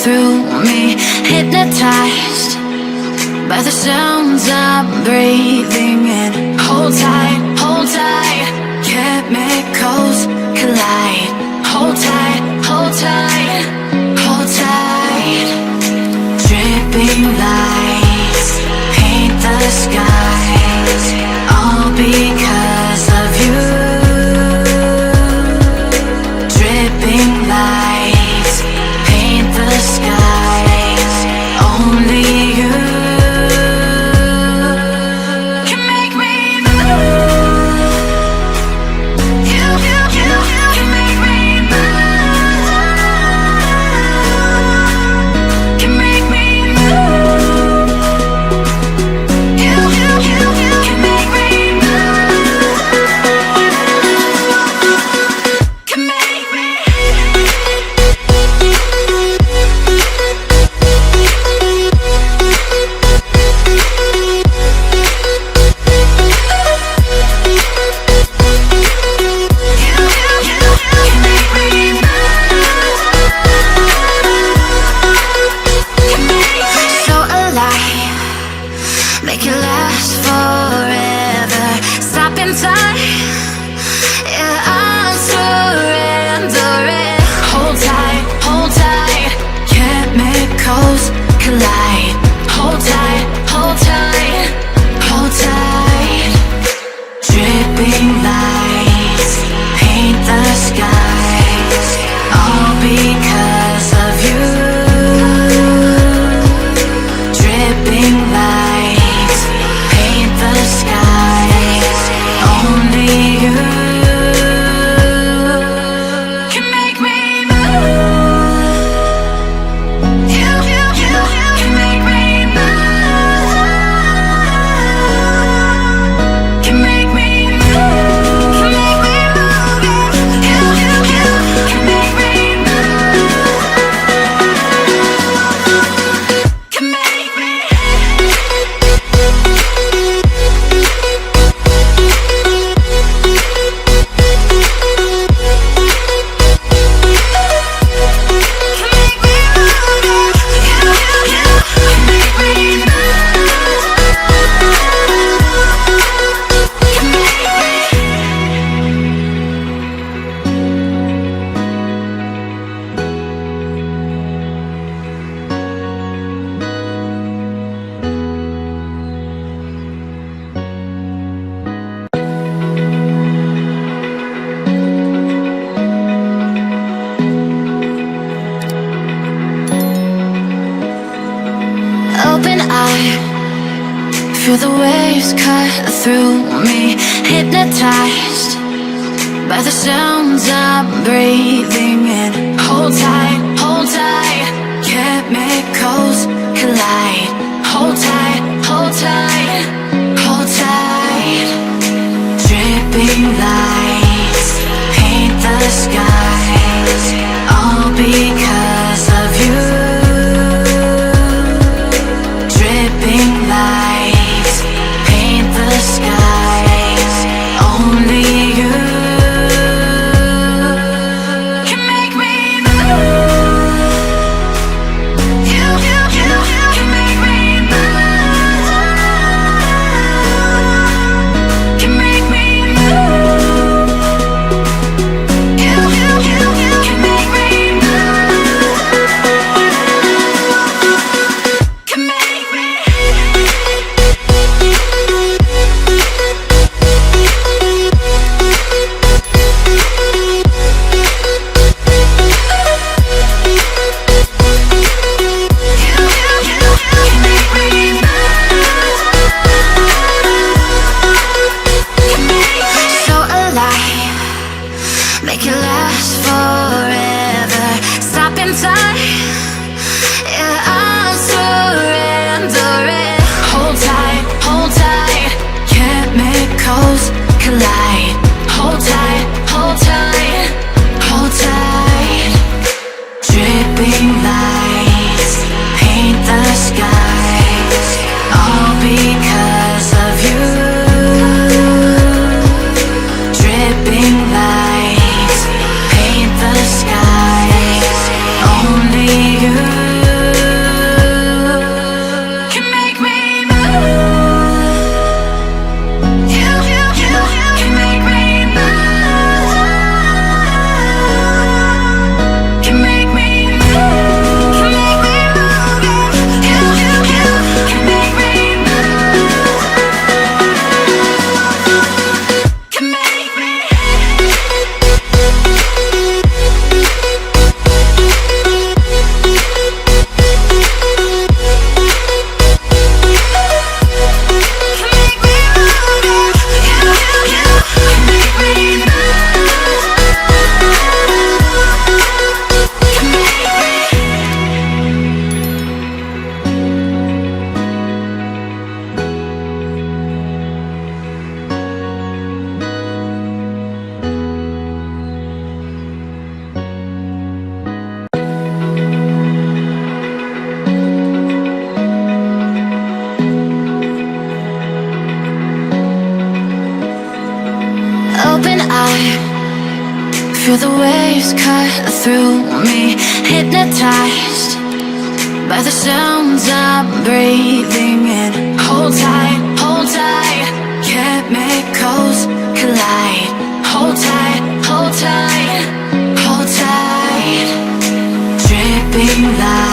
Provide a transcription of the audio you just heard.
through me, hypnotized by the sounds I'm breathing in. Hold tight, chemicals collide. Hold tight, hold tight, hold tight. Dripping lights paint the skies, all because of you. Dripping lights paint the skies, only you can make me move. You can make me move. Can make me move. You can make me move. Can make me. So alive, make it last forever. Stop in time, yeah, I'm surrendering. Hold tight, chemicals collide. Hold tight, hold tight, hold tight. Dripping lights paint the skies, all because of you. Dripping lights paint the skies, only you can make me move. You can make me move. Can make me move. Can make me move. You can make me move. Can make me. Open eye, feel the waves cut through me, hypnotized by the sounds I'm breathing in. Hold tight, chemicals collide. Hold tight, hold tight. Dripping lights paint the skies, all because of you. Dripping lights paint the skies, only you can make me move. You waves cut through me, hypnotized by the sounds I'm breathing in. Hold tight, chemicals collide. Hold tight, hold tight, hold tight. Dripping light.